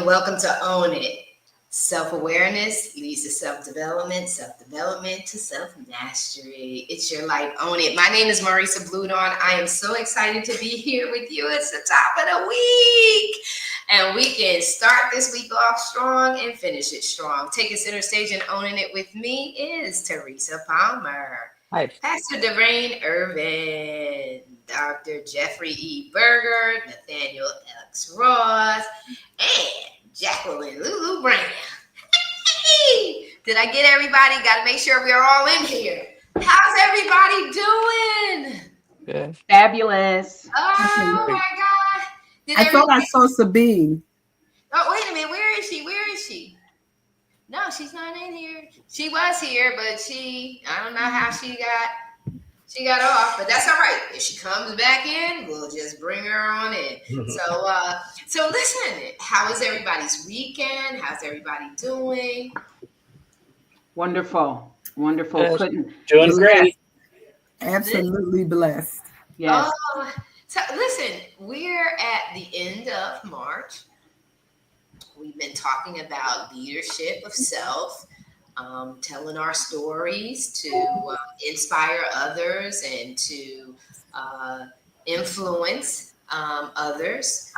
and welcome to Own It. Self-awareness leads to self-development to self-mastery. It's your life, own it. My name is Marisa Bludon. I am so excited to be here with you. It's the top of the week. And we can start this week off strong and finish it strong. Taking center stage and owning it with me is Teresa Palmer, Hi. Pastor Dwayne Irvin, Dr. Jeffrey E. Berger, Nathaniel X. Ross, and Jacqueline Lulu Brown. Hey, did I get everybody? Got to make sure we're all in here. How's everybody doing? Good. Fabulous. Oh my God. I thought I saw Sabine. Oh, wait a minute. Where is she? No, she's not in here. She was here, but I don't know how she got off, but that's all right. If she comes back in, we'll just bring her on in. So listen, how is everybody's weekend? How's everybody doing? Wonderful. Good. Doing great. Absolutely blessed. Yes. So listen, we're at the end of March. We've been talking about leadership of self, telling our stories to inspire others and to influence others.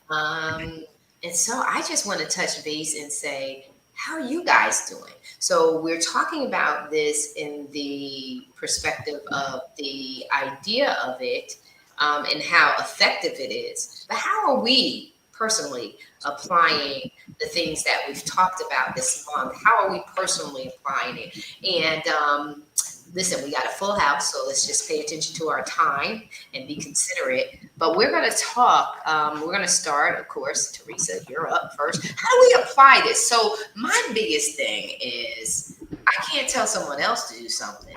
And so I just want to touch base and say, how are you guys doing? So we're talking about this in the perspective of the idea of it and how effective it is. But how are we personally applying the things that we've talked about this month? How are we personally applying it? And listen, we got a full house, so let's just pay attention to our time and be considerate. But we're going to talk. We're going to start, of course. Teresa, you're up first. How do we apply this? So my biggest thing is I can't tell someone else to do something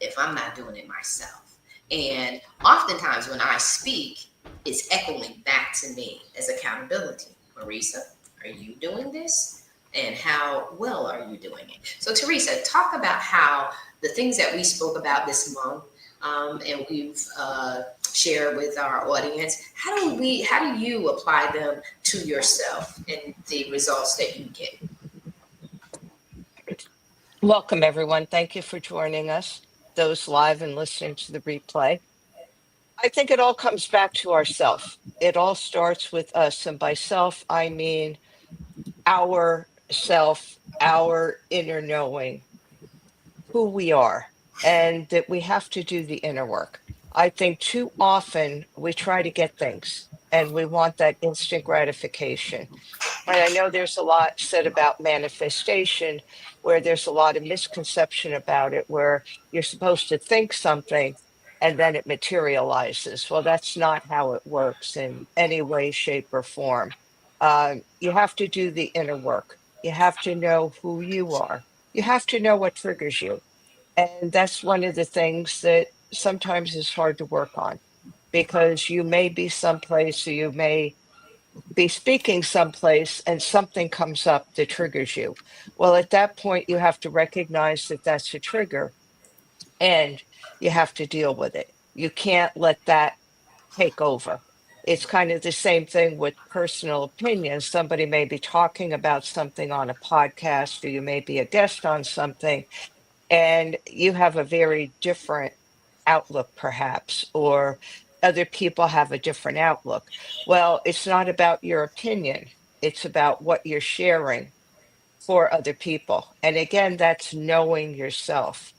if I'm not doing it myself. And oftentimes when I speak, it's echoing back to me as accountability. Marisa, are you doing this? And how well are you doing it? So Teresa, talk about how the things that we spoke about this month and we've shared with our audience, how do you apply them to yourself and the results that you get? Welcome, everyone. Thank you for joining us, those live and listening to the replay. I think it all comes back to ourself. It all starts with us. And by self, I mean our self, our inner knowing, who we are, and that we have to do the inner work. I think too often we try to get things and we want that instant gratification. Right? I know there's a lot said about manifestation, where there's a lot of misconception about it, where you're supposed to think something and then it materializes. Well, that's not how it works in any way, shape, or form. You have to do the inner work. You have to know who you are. You have to know what triggers you. And that's one of the things that sometimes is hard to work on, because you may be someplace, or you may be speaking someplace and something comes up that triggers you. Well, at that point, you have to recognize that that's a trigger and you have to deal with it. You can't let that take over. It's kind of the same thing with personal opinions. Somebody may be talking about something on a podcast, or you may be a guest on something, and you have a very different outlook, perhaps, or other people have a different outlook. Well, it's not about your opinion, it's about what you're sharing for other people. And again, that's knowing yourself,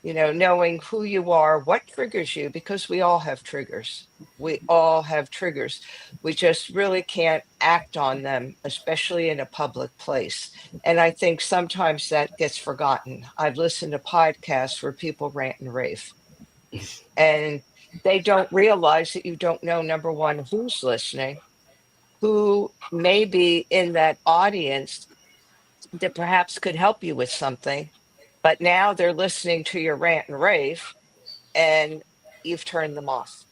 knowing who you are, what triggers you, because we all have triggers. We all have triggers. We just really can't act on them, especially in a public place. And I think sometimes that gets forgotten. I've listened to podcasts where people rant and rave, and they don't realize that you don't know, number one, who's listening, who may be in that audience that perhaps could help you with something, but now they're listening to your rant and rave and you've turned them off.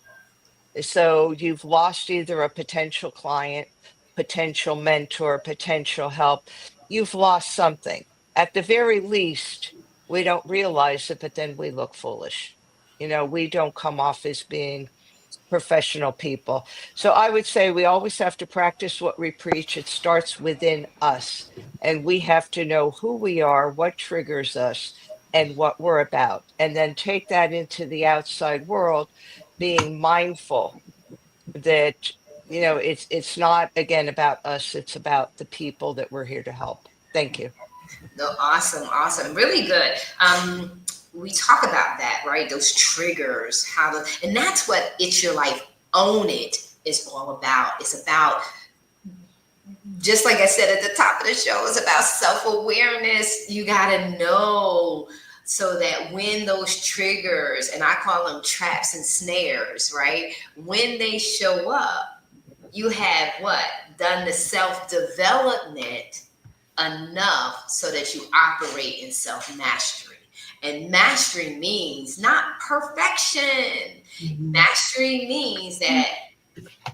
So you've lost either a potential client, potential mentor, potential help. You've lost something. At the very least, we don't realize it, but then we look foolish. We don't come off as being professional people. So I would say we always have to practice what we preach. It starts within us, and we have to know who we are, what triggers us, and what we're about, and then take that into the outside world, being mindful that it's not again about us, it's about the people that we're here to help. Thank you. No, awesome, really good. We talk about that, right? Those triggers, and that's what It's Your Life, Own It is all about. It's about, just like I said at the top of the show, it's about self-awareness. You gotta know, so that when those triggers, and I call them traps and snares, right? When they show up, you have what? Done the self-development enough so that you operate in self-mastery. And mastery means not perfection. Mastery means that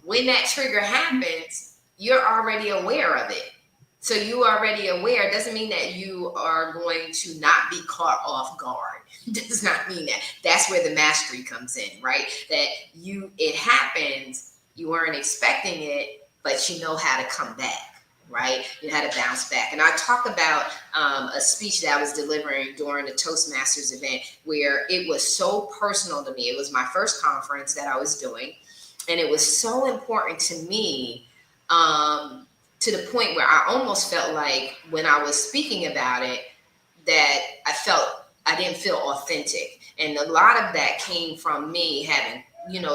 when that trigger happens, you're already aware of it. So you already aware doesn't mean that you are going to not be caught off guard. Does not mean that. That's where the mastery comes in, right? That it happens, you weren't expecting it, but you know how to come back, right? You had to bounce back. And I talk about a speech that I was delivering during the Toastmasters event where it was so personal to me. It was my first conference that I was doing, and it was so important to me, to the point where I almost felt like when I was speaking about it, that I didn't feel authentic. And a lot of that came from me having,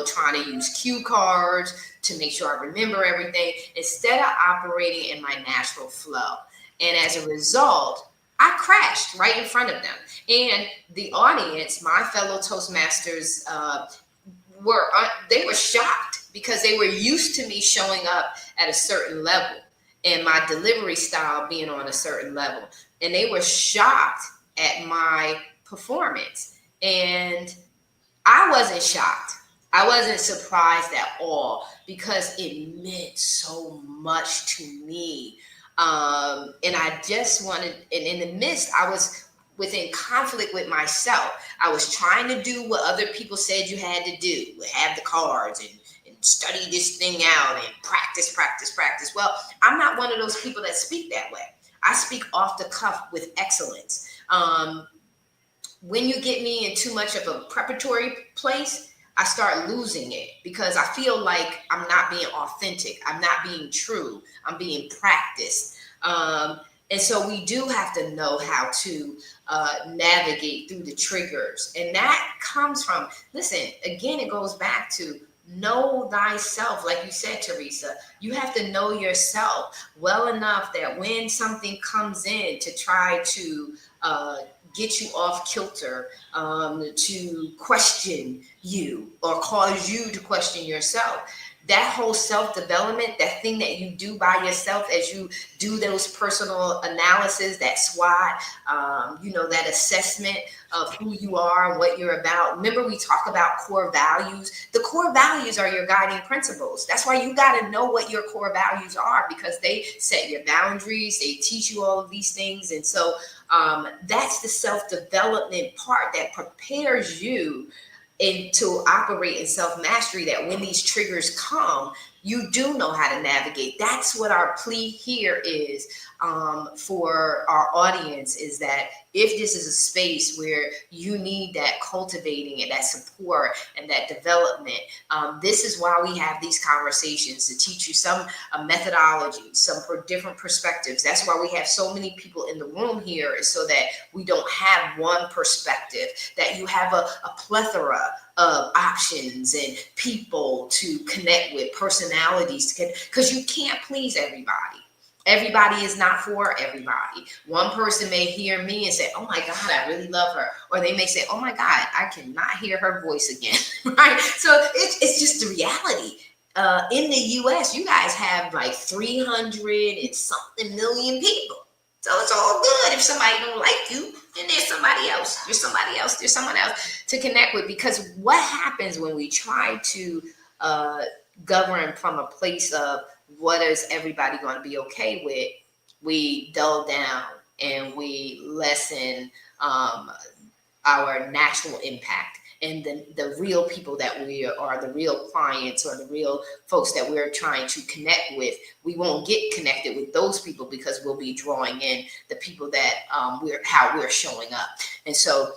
trying to use cue cards to make sure I remember everything instead of operating in my natural flow. And as a result, I crashed right in front of them. And the audience, my fellow Toastmasters, they were shocked because they were used to me showing up at a certain level and my delivery style being on a certain level. And they were shocked at my performance. And I wasn't shocked. I wasn't surprised at all because it meant so much to me. And I just wanted, and in the midst, I was within conflict with myself. I was trying to do what other people said you had to do, have the cards and study this thing out and practice. Well, I'm not one of those people that speak that way. I speak off the cuff with excellence. When you get me in too much of a preparatory place, I start losing it because I feel like I'm not being authentic. I'm not being true. I'm being practiced. And so we do have to know how to navigate through the triggers. And that comes from, listen, again, it goes back to know thyself. Like you said, Teresa, you have to know yourself well enough that when something comes in to try to get you off kilter, to question you or cause you to question yourself, that whole self-development, that thing that you do by yourself as you do those personal analysis, that SWOT, that assessment of who you are and what you're about. Remember, we talk about core values. The core values are your guiding principles. That's why you got to know what your core values are, because they set your boundaries. They teach you all of these things. And so that's the self-development part that prepares you and to operate in self-mastery, that when these triggers come, you do know how to navigate. That's what our plea here is for our audience, is that if this is a space where you need that cultivating and that support and that development, this is why we have these conversations, to teach you some methodology, some different perspectives. That's why we have so many people in the room here, is so that we don't have one perspective, that you have a plethora of options and people to connect with, personalities, because you can't please everybody. Everybody is not for everybody. One person may hear me and say, oh my God, I really love her. Or they may say, oh my God, I cannot hear her voice again, right? So it's just the reality. In the US, you guys have like 300 and something million people. So it's all good. If somebody don't like you, then there's somebody else. There's somebody else. There's someone else to connect with. Because what happens when we try to govern from a place of what is everybody going to be okay with, we dull down and we lessen our natural impact. and the real people that we are, the real clients or the real folks that we're trying to connect with, we won't get connected with those people because we'll be drawing in the people that we're showing up. And so,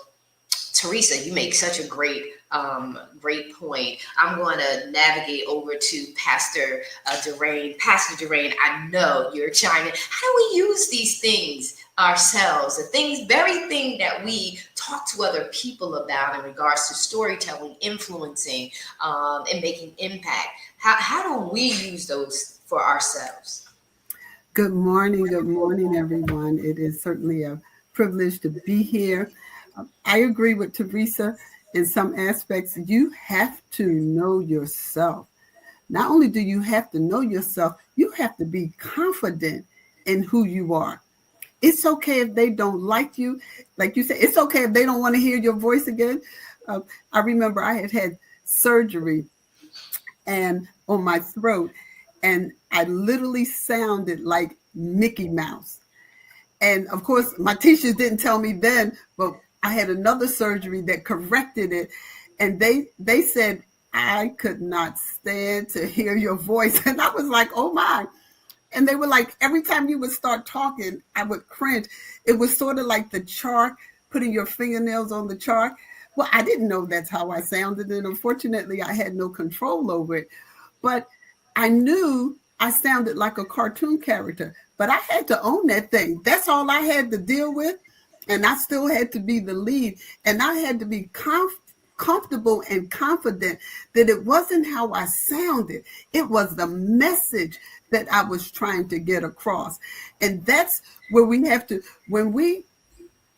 Teresa, you make such a great point. I'm going to navigate over to Pastor Durain. Pastor Durain, I know you're chiming. How do we use these things ourselves? The very thing that we talk to other people about in regards to storytelling, influencing, and making impact. How do we use those for ourselves? Good morning, everyone. It is certainly a privilege to be here. I agree with Teresa in some aspects. You have to know yourself. Not only do you have to know yourself, you have to be confident in who you are. It's okay if they don't like you. Like you said, it's okay if they don't want to hear your voice again. I remember I had surgery and on my throat, and I literally sounded like Mickey Mouse. And of course, my teachers didn't tell me then, but I had another surgery that corrected it. And they said, I could not stand to hear your voice. And I was like, oh my. And they were like, every time you would start talking, I would cringe. It was sort of like the chalk, putting your fingernails on the chalk. Well, I didn't know that's how I sounded. And unfortunately, I had no control over it. But I knew I sounded like a cartoon character. But I had to own that thing. That's all I had to deal with. And I still had to be the lead. And I had to be comfortable and confident that it wasn't how I sounded. It was the message that I was trying to get across. And that's where we have to, when we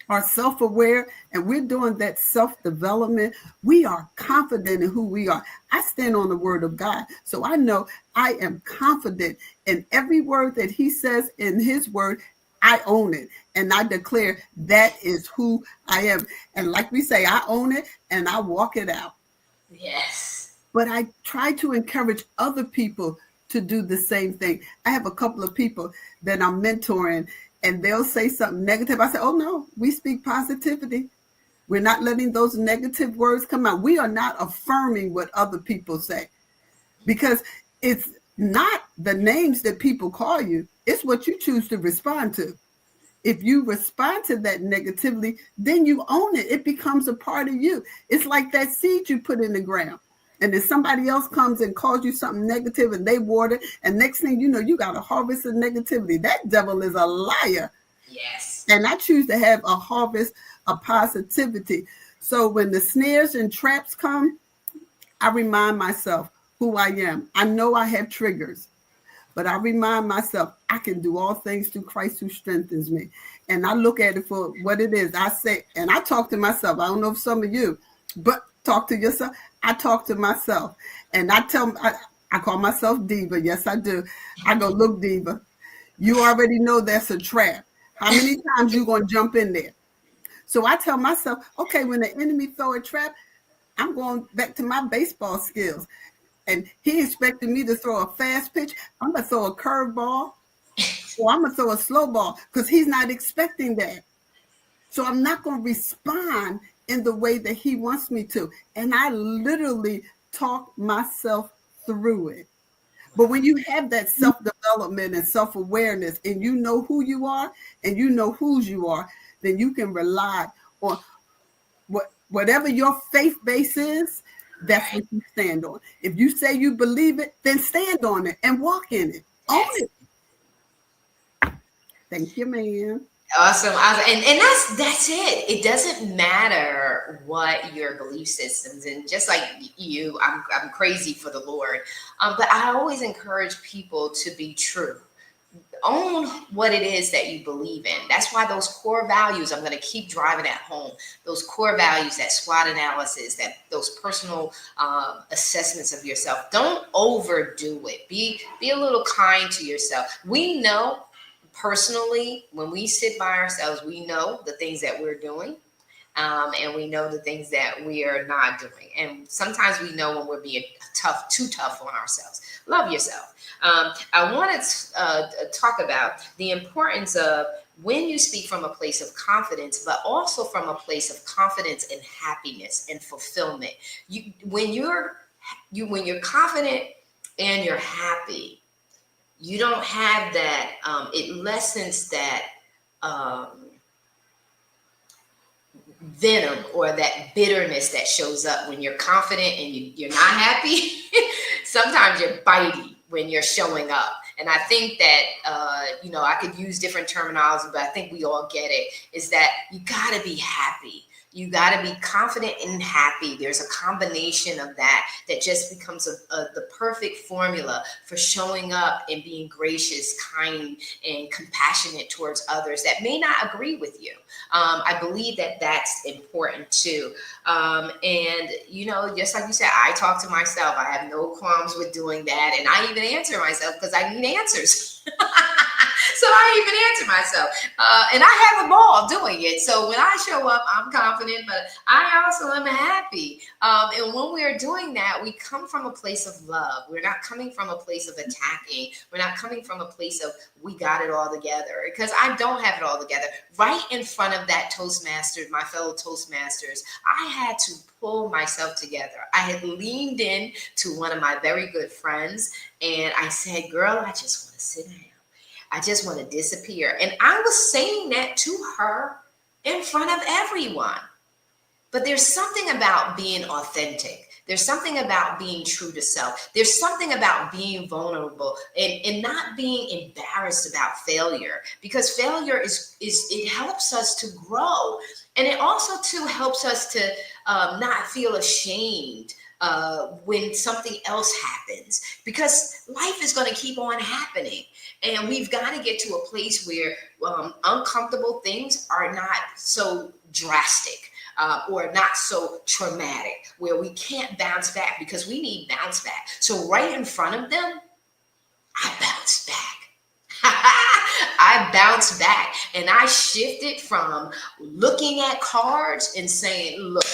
are self-aware and we're doing that self-development, we are confident in who we are. I stand on the word of God. So I know I am confident in every word that he says in his word. I own it. And I declare that is who I am. And like we say, I own it and I walk it out. Yes. But I try to encourage other people to do the same thing. I have a couple of people that I'm mentoring and they'll say something negative. I say, oh no, we speak positivity. We're not letting those negative words come out. We are not affirming what other people say, because it's not the names that people call you. It's what you choose to respond to. If you respond to that negatively, then you own it. It becomes a part of you. It's like that seed you put in the ground. And then somebody else comes and calls you something negative and they water, and next thing you know, you got a harvest of negativity. That devil is a liar. Yes. And I choose to have a harvest of positivity. So when the snares and traps come, I remind myself who I am. I know I have triggers, but I remind myself I can do all things through Christ who strengthens me. And I look at it for what it is. I say, and I talk to myself. I don't know if some of you, but talk to yourself. I talk to myself, and I call myself Diva. Yes, I do. I go, look, Diva, you already know that's a trap. How many times you going to jump in there? So I tell myself, okay, when the enemy throw a trap, I'm going back to my baseball skills. And he expected me to throw a fast pitch. I'm going to throw a curveball, or I'm going to throw a slow ball, because he's not expecting that. So I'm not going to respond in the way that he wants me to. And I literally talk myself through it. But when you have that self-development and self-awareness, and you know who you are and you know whose you are, then you can rely on whatever your faith base is. That's what you stand on. If you say you believe it, then stand on it and walk in it. Own it. Thank you, ma'am. Awesome. And that's it. It doesn't matter what your belief systems, and just like you, I'm crazy for the Lord. But I always encourage people to be true. Own what it is that you believe in. That's why those core values, I'm going to keep driving at home. Those core values, that SWOT analysis, that those personal assessments of yourself. Don't overdo it. Be a little kind to yourself. We know personally, when we sit by ourselves, we know the things that we're doing, and we know the things that we are not doing. And sometimes we know when we're being too tough on ourselves. Love yourself. I want to talk about the importance of when you speak from a place of confidence, but also from a place of confidence and happiness and fulfillment. When you're confident and you're happy, you don't have that. It lessens that venom or that bitterness that shows up when you're confident and you're not happy. Sometimes you're bitey when you're showing up. And I think that, I could use different terminology, but I think we all get it, is that you got to be happy. You got to be confident and happy. There's a combination of that just becomes the perfect formula for showing up and being gracious, kind, and compassionate towards others that may not agree with you. I believe that that's important too. And, just like you said, I talk to myself. I have no qualms with doing that. And I even answer myself because I need answers. So I even answer myself. And I have a ball doing it. So when I show up, I'm confident, but I also am happy. And when we're doing that, we come from a place of love. We're not coming from a place of attacking. We're not coming from a place of we got it all together, because I don't have it all together. Right in front of that Toastmasters, my fellow Toastmasters, I had to pull myself together. I had leaned in to one of my very good friends and I said, girl, I just want to sit down. I just want to disappear. And I was saying that to her in front of everyone. But there's something about being authentic. There's something about being true to self. There's something about being vulnerable and not being embarrassed about failure, because failure it helps us to grow. And it also too helps us to not feel ashamed when something else happens, because life is going to keep on happening. And we've got to get to a place where uncomfortable things are not so drastic or not so traumatic, where we can't bounce back, because we need bounce back. So right in front of them, I bounced back. I bounced back and I shifted from looking at cards and saying, look,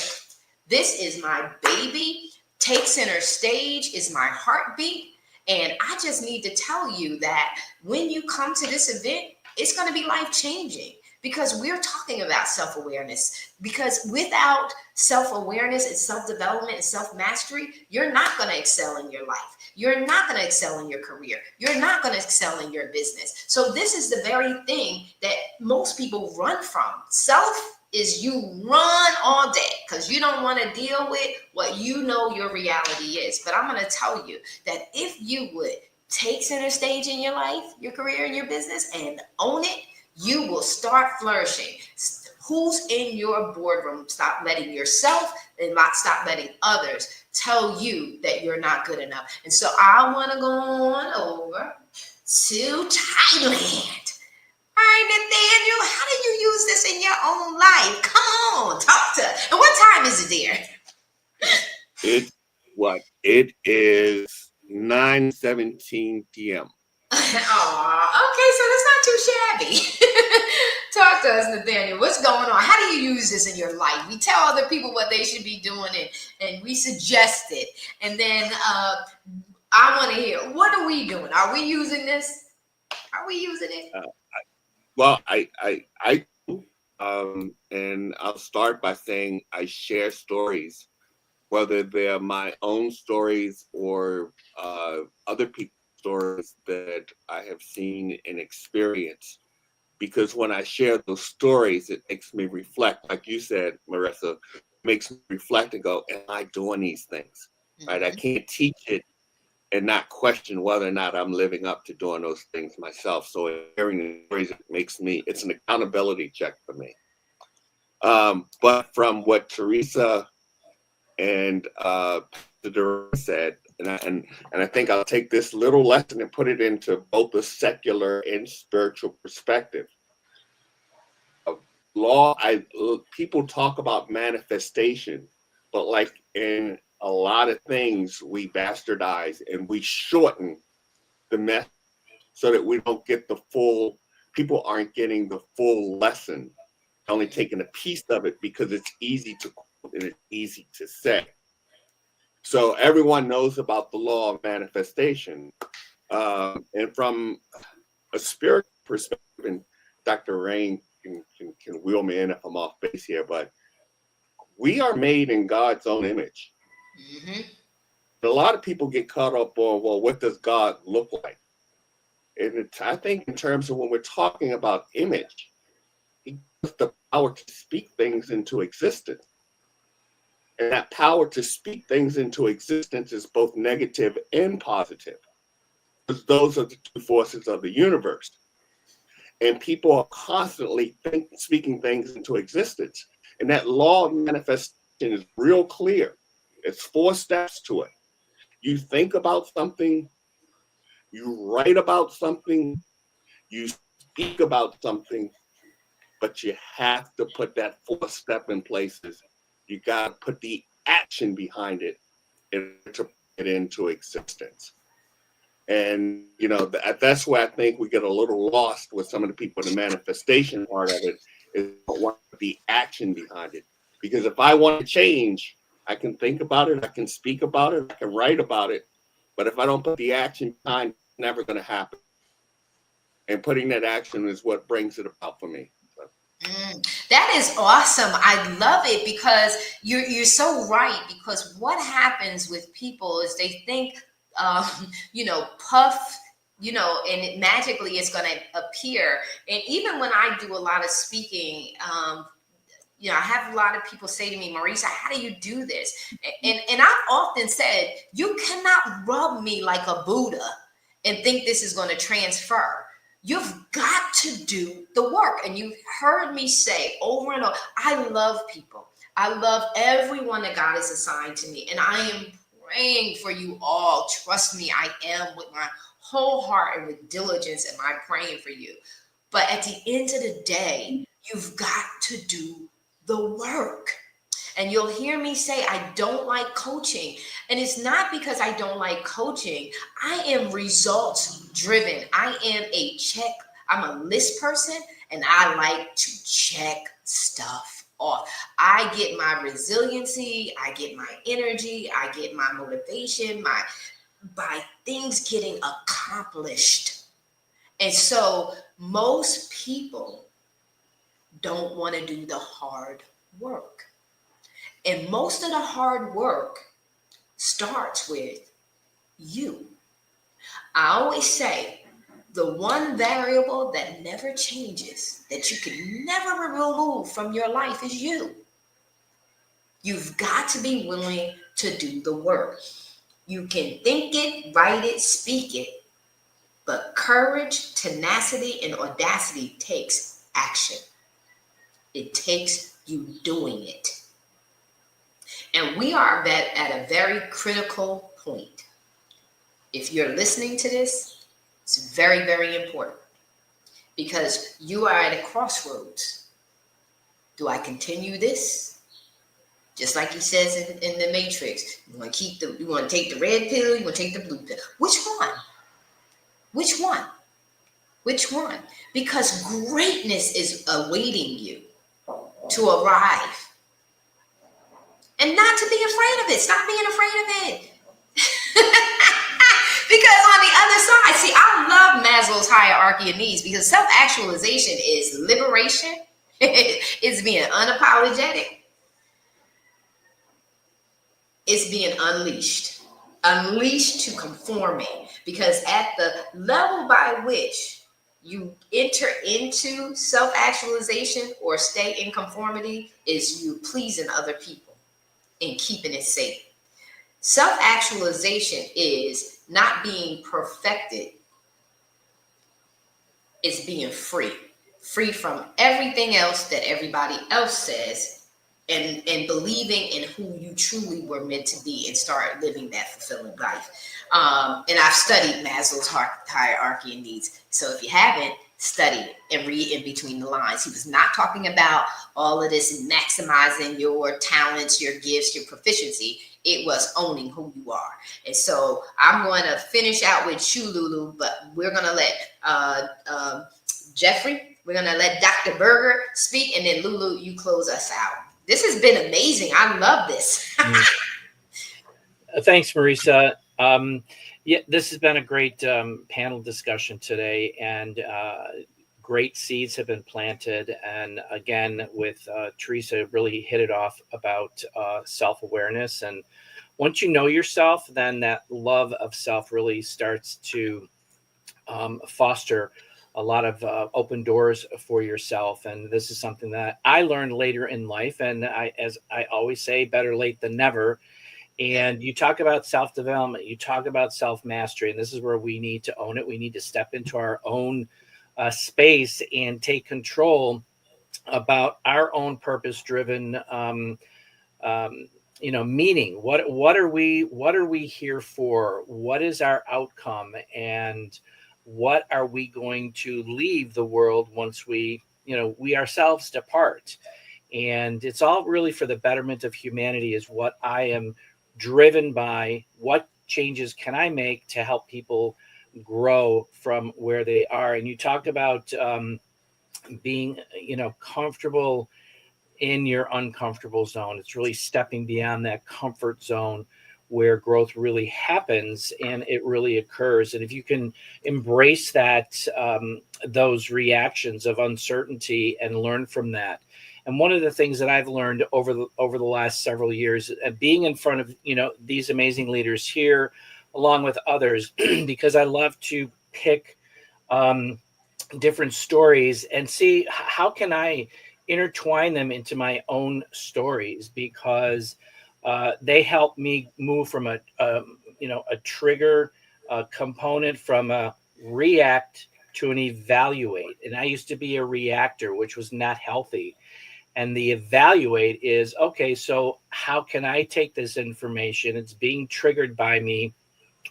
this is my baby. Take center stage is my heartbeat. And I just need to tell you that when you come to this event, it's going to be life-changing, because we're talking about self-awareness. Because without self-awareness and self-development and self-mastery, you're not going to excel in your life. You're not going to excel in your career. You're not going to excel in your business. So this is the very thing that most people run from. Self is you run all day because you don't want to deal with what you know your reality is. But I'm going to tell you that if you would take center stage in your life, your career, and your business and own it, you will start flourishing. Who's in your boardroom? Stop letting yourself and stop letting others tell you that you're not good enough. And so I want to go on over to Thailand. All right, Nathaniel, how do you use this in your own life? Come on, talk to us. And what time is it there? It is 9:17 p.m. Okay, so that's not too shabby. Talk to us, Nathaniel. What's going on? How do you use this in your life? We tell other people what they should be doing, and we suggest it. And then I want to hear, what are we doing? Are we using this? Are we using it? Well, I do, and I'll start by saying I share stories, whether they're my own stories or other people's stories that I have seen and experienced. Because when I share those stories, it makes me reflect. Like you said, Marissa, makes me reflect and go, am I doing these things? Mm-hmm. Right? I can't teach it and not question whether or not I'm living up to doing those things myself. So hearing the stories it's an accountability check for me. But from what Teresa and Pastor said, and I think I'll take this little lesson and put it into both a secular and spiritual perspective. People talk about manifestation, but like in a lot of things, we bastardize and we shorten the message so that we don't get people aren't getting the full lesson, only taking a piece of it because it's easy to quote and it's easy to say. So everyone knows about the law of manifestation. And from a spiritual perspective, Dr. Rain can wheel me in if I'm off base here, but we are made in God's own image. Mm-hmm. A lot of people get caught up on, well, what does God look like? And I think in terms of when we're talking about image, he gives the power to speak things into existence. And that power to speak things into existence is both negative and positive, because those are the two forces of the universe. And people are constantly speaking things into existence. And that law of manifestation is real clear. It's 4 steps to it. You think about something, you write about something, you speak about something, but you have to put that 4th step in places. You got to put the action behind it in order to put it into existence. And, you know, that's where I think we get a little lost with some of the people in the manifestation part of it, is what the action behind it. Because if I want to change, I can think about it, I can speak about it, I can write about it. But if I don't put the action behind it, it's never going to happen. And putting that action is what brings it about for me. That is awesome. I love it, because you're so right. Because what happens with people is they think, puff, and it magically is going to appear. And even when I do a lot of speaking, I have a lot of people say to me, Marisa, how do you do this? And I've often said, you cannot rub me like a Buddha and think this is going to transfer. You've got to do the work. And you've heard me say over and over, I love people. I love everyone that God has assigned to me. And I am praying for you all. Trust me, I am, with my whole heart and with diligence am I praying for you. But at the end of the day, you've got to do the work. And you'll hear me say, I don't like coaching. And it's not because I don't like coaching. I am results driven. I'm a list person, and I like to check stuff off. I get my resiliency, I get my energy, I get my motivation, by things getting accomplished. And so most people don't want to do the hard work. And most of the hard work starts with you. I always say the one variable that never changes, that you can never remove from your life, is you. You've got to be willing to do the work. You can think it, write it, speak it, but courage, tenacity, and audacity takes action. It takes you doing it. And we are at a very critical point. If you're listening to this, it's very, very important, because you are at a crossroads. Do I continue this? Just like he says in the Matrix, you want to take the red pill, you want to take the blue pill. Which one? Which one? Which one? Because greatness is awaiting you to arrive. And not to be afraid of it. Stop being afraid of it. Because on the other side, see, I love Maslow's hierarchy of needs, because self-actualization is liberation. It's being unapologetic. It's being unleashed to conforming. Because at the level by which you enter into self-actualization or stay in conformity is you pleasing other people and keeping it safe. Self-actualization is not being perfected. It's being free from everything else that everybody else says, and believing in who you truly were meant to be, and start living that fulfilling life. And I've studied Maslow's hierarchy of needs. So if you haven't, study it and read in between the lines. He was not talking about all of this maximizing your talents, your gifts, your proficiency. It was owning who you are. And so I'm going to finish out with you, Lulu, but we're going to let Jeffrey, we're going to let Dr. Berger speak, and then Lulu, you close us out. This has been amazing. I love this. Thanks, Marisa. Yeah, this has been a great panel discussion today, and great seeds have been planted. And again, with Teresa, really hit it off about self-awareness. And once you know yourself, then that love of self really starts to foster a lot of open doors for yourself. And this is something that I learned later in life. And as I always say, better late than never. And you talk about self-development, you talk about self-mastery, and this is where we need to own it. We need to step into our own space and take control about our own purpose-driven meaning. What are we here for? What is our outcome? And what are we going to leave the world once we ourselves depart? And it's all really for the betterment of humanity is what I am driven by. What changes can I make to help people grow from where they are? And you talked about being, comfortable in your uncomfortable zone. It's really stepping beyond that comfort zone where growth really happens and it really occurs. And if you can embrace that, those reactions of uncertainty and learn from that. And one of the things that I've learned over the last several years, being in front of, these amazing leaders here, along with others, because I love to pick different stories and see how can I intertwine them into my own stories, because they help me move from a trigger component, from a react to an evaluate. And I used to be a reactor, which was not healthy. And the evaluate is, okay, so how can I take this information? It's being triggered by me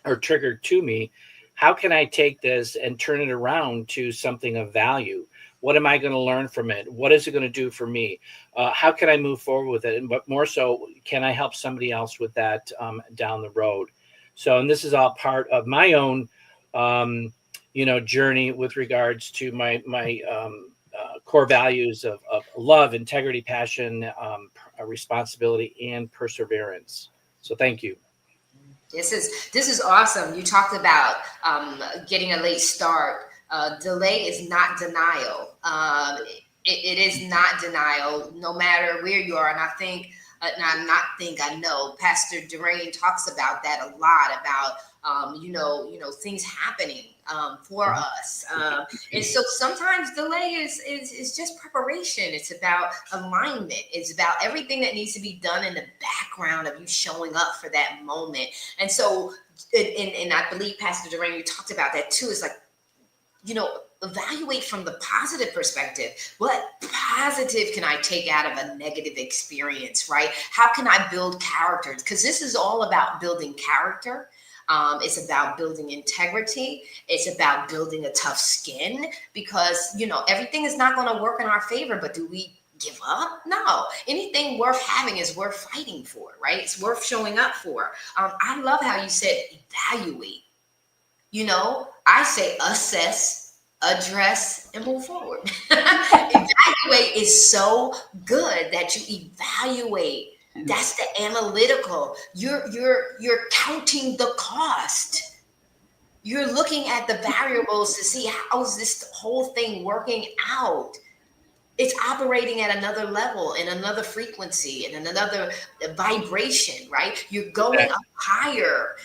or triggered to me. How can I take this and turn it around to something of value? What am I going to learn from it? What is it going to do for me? How can I move forward with it? But more so, can I help somebody else with that down the road? So, and this is all part of my own, journey with regards to my core values of love, integrity, passion, responsibility, and perseverance. So thank you. This is awesome. You talked about getting a late start. Delay is not denial. It is not denial, no matter where you are. And I know Pastor Durain talks about that a lot, about things happening for us. And so sometimes delay is just preparation. It's about alignment. It's about everything that needs to be done in the background of you showing up for that moment. And so, and I believe Pastor Durain, you talked about that too. It's like, evaluate from the positive perspective. What positive can I take out of a negative experience, right? How can I build characters? Because this is all about building character. It's about building integrity. It's about building a tough skin, because, everything is not going to work in our favor, but do we give up? No. Anything worth having is worth fighting for, right? It's worth showing up for. I love how you said evaluate. I say assess, address, and move forward. Evaluate is so good that you evaluate. That's the analytical. You're counting the cost. You're looking at the variables to see how is this whole thing working out. It's operating at another level, in another frequency, in another vibration, right? You're going up higher.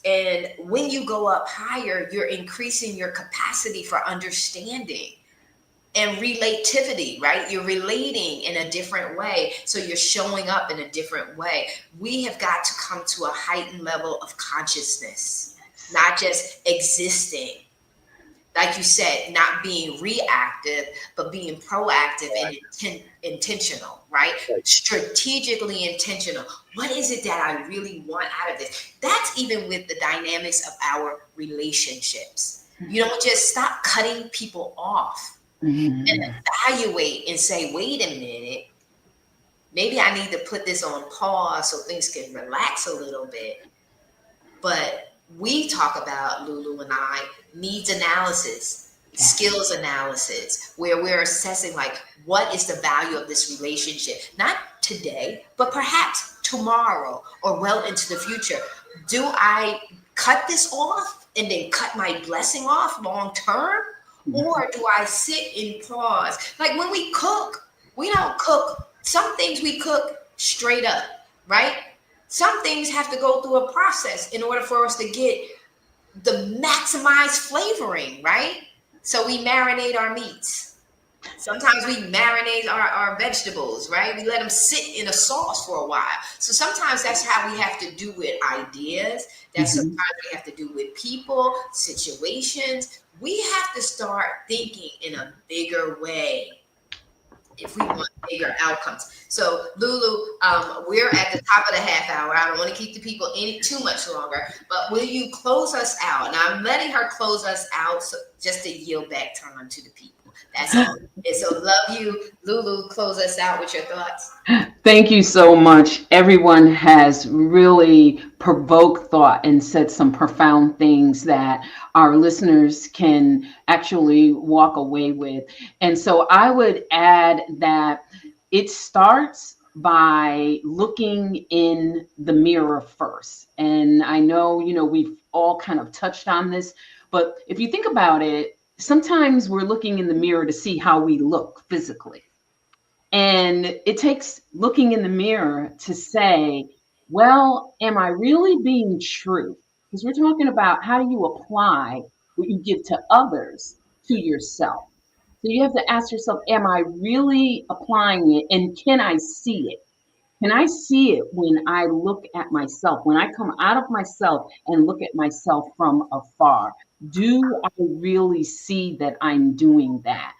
And when you go up higher, you're increasing your capacity for understanding and relativity, right? You're relating in a different way. So you're showing up in a different way. We have got to come to a heightened level of consciousness, not just existing. Like you said, not being reactive, but being proactive and intentional, right? Strategically intentional. What is it that I really want out of this? That's even with the dynamics of our relationships. You don't just stop cutting people off and evaluate and say, wait a minute, maybe I need to put this on pause so things can relax a little bit. But we talk about, Lulu and I, needs analysis, skills analysis, where we're assessing, like, what is the value of this relationship? Not today, but perhaps tomorrow or well into the future. Do I cut this off and then cut my blessing off long term? Or do I sit and pause? Like when we cook, we don't cook. Some things we cook straight up, right? Some things have to go through a process in order for us to get the maximized flavoring, right? So we marinate our meats. Sometimes we marinate our vegetables, right? We let them sit in a sauce for a while. So sometimes that's how we have to do with ideas. That's Mhm. sometimes we have to do with people, situations. We have to start thinking in a bigger way if we want bigger outcomes. So Lulu, we're at the top of the half hour. I don't want to keep the people any too much longer, but will you close us out? And I'm letting her close us out so just to yield back time to the people. That's all. And so love you. Lulu, close us out with your thoughts. Thank you so much. Everyone has really provoked thought and said some profound things that our listeners can actually walk away with. And so I would add that it starts by looking in the mirror first. And I know, we've all kind of touched on this, but if you think about it, sometimes we're looking in the mirror to see how we look physically. And it takes looking in the mirror to say, well, am I really being true? Because we're talking about how do you apply what you give to others to yourself. So you have to ask yourself, am I really applying it? And can I see it? Can I see it when I look at myself, when I come out of myself and look at myself from afar? Do I really see that I'm doing that?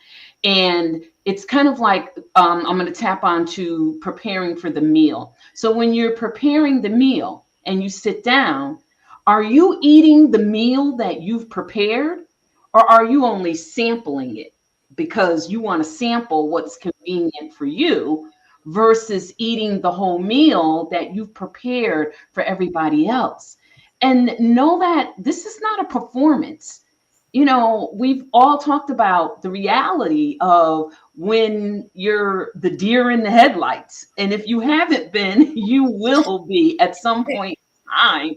And it's kind of like I'm going to tap on to preparing for the meal. So when you're preparing the meal and you sit down, are you eating the meal that you've prepared, or are you only sampling it because you want to sample what's convenient for you versus eating the whole meal that you've prepared for everybody else? And know that this is not a performance. We've all talked about the reality of when you're the deer in the headlights. And if you haven't been, you will be at some point in time.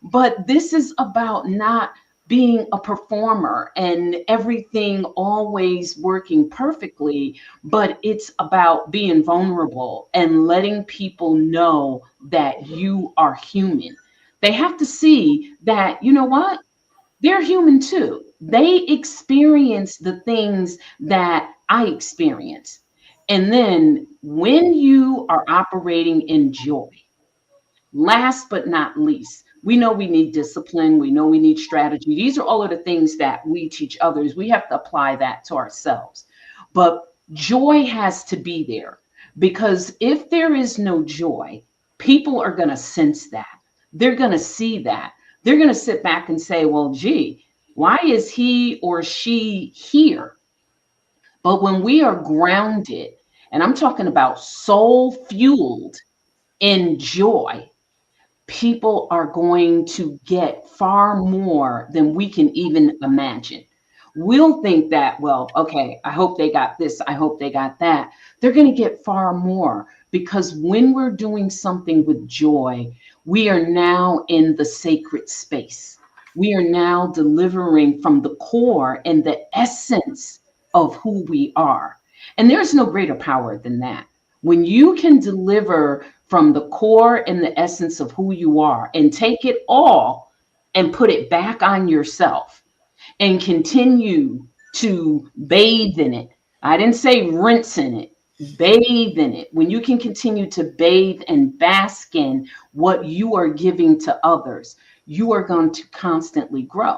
But this is about not being a performer and everything always working perfectly, but it's about being vulnerable and letting people know that you are human. They have to see that, you know what? They're human too. They experience the things that I experience. And then when you are operating in joy, last but not least, we know we need discipline. We know we need strategy. These are all of the things that we teach others. We have to apply that to ourselves. But joy has to be there, because if there is no joy, people are going to sense that. They're going to see that. They're going to sit back and say, well, gee, why is he or she here? But when we are grounded, and I'm talking about soul fueled in joy, people are going to get far more than we can even imagine. We'll think that, well, okay, I hope they got this, I hope they got that. They're going to get far more, because when we're doing something with joy, we are now in the sacred space. We are now delivering from the core and the essence of who we are. And there's no greater power than that. When you can deliver from the core and the essence of who you are and take it all and put it back on yourself and continue to bathe in it. I didn't say rinse in it, bathe in it. When you can continue to bathe and bask in what you are giving to others, you are going to constantly grow.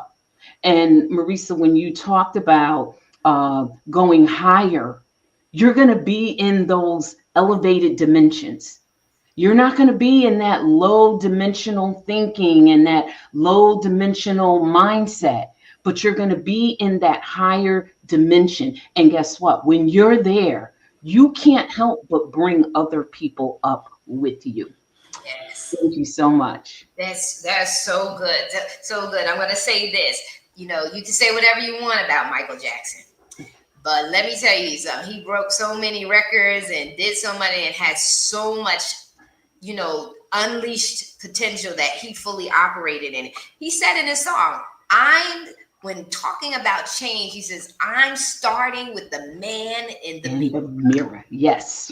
And Marisa, when you talked about going higher, you're going to be in those elevated dimensions. You're not going to be in that low dimensional thinking and that low dimensional mindset, but you're going to be in that higher dimension. And guess what? When you're there, you can't help but bring other people up with you. Yes. Thank you so much. That's so good. So good. I'm going to say this. You can say whatever you want about Michael Jackson. But let me tell you something. He broke so many records and did so much and had so much, unleashed potential that he fully operated in it. He said in his song, when talking about change, he says, I'm starting with the man in the In mirror. the mirror. Yes.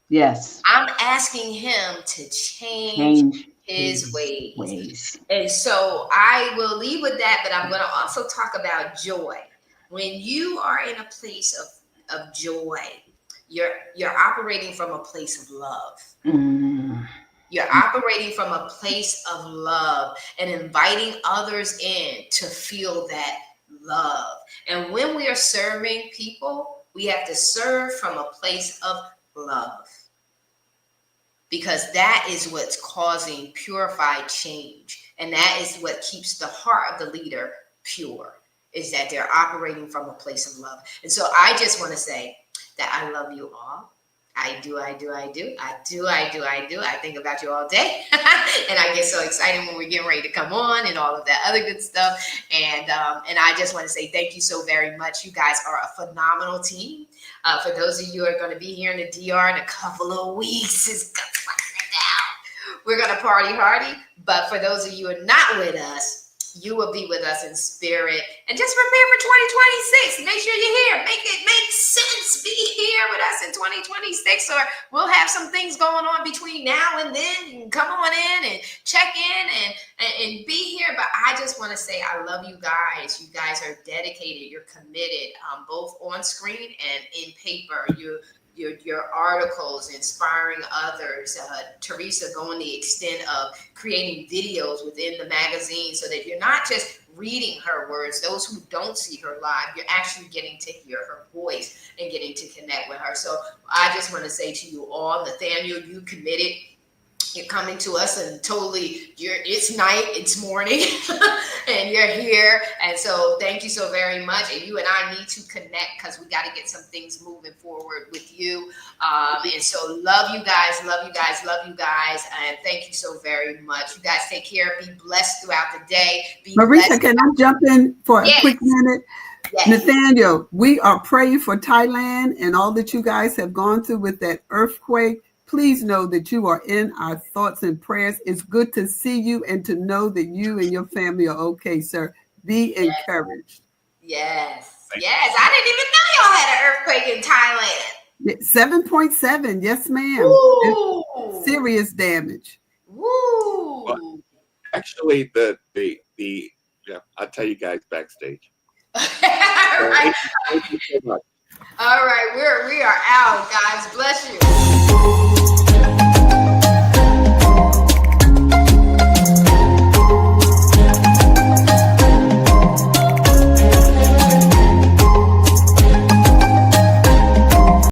Yes. I'm asking him to change Change his ways. ways. And so I will leave with that, but I'm going to also talk about joy. When you are in a place of joy, you're operating from a place of love. Mm. You're operating from a place of love and inviting others in to feel that love. And when we are serving people, we have to serve from a place of love, because that is what's causing purified change. And that is what keeps the heart of the leader pure, is that they're operating from a place of love. And so I just want to say that I love you all. I do. I think about you all day. And I get so excited when we're getting ready to come on and all of that other good stuff. And I just want to say thank you so very much. You guys are a phenomenal team. For those of you who are going to be here in the DR in a couple of weeks, we're going to party hardy. But for those of you who are not with us, you will be with us in spirit. And just prepare for 2026. Make sure you're here. Make it make sense. Be here with us in 2026, or we'll have some things going on between now and then. You can come on in and check in and be here. But I just want to say I love you guys. You guys are dedicated. You're committed, both on screen and in paper. Your articles inspiring others. Teresa going the extent of creating videos within the magazine so that you're not just reading her words. Those who don't see her live, you're actually getting to hear her voice and getting to connect with her. So I just want to say to you all, Nathaniel, you committed. You're coming to us and totally it's night, it's morning, and you're here. And so thank you so very much. And you and I need to connect because we got to get some things moving forward with you. And so love you guys. And thank you so very much. You guys take care. Be blessed throughout the day. Marisa, can I jump in for a quick minute? Yes. Nathaniel, we are praying for Thailand and all that you guys have gone through with that earthquake. Please know that you are in our thoughts and prayers. It's good to see you and to know that you and your family are okay, sir. Be encouraged. Yes. I didn't even know y'all had an earthquake in Thailand. 7.7. Yes, ma'am. Ooh. Serious damage. Woo. Well, actually, I'll tell you guys backstage. All right. Thank you so much. All right. We are out, guys. Bless you.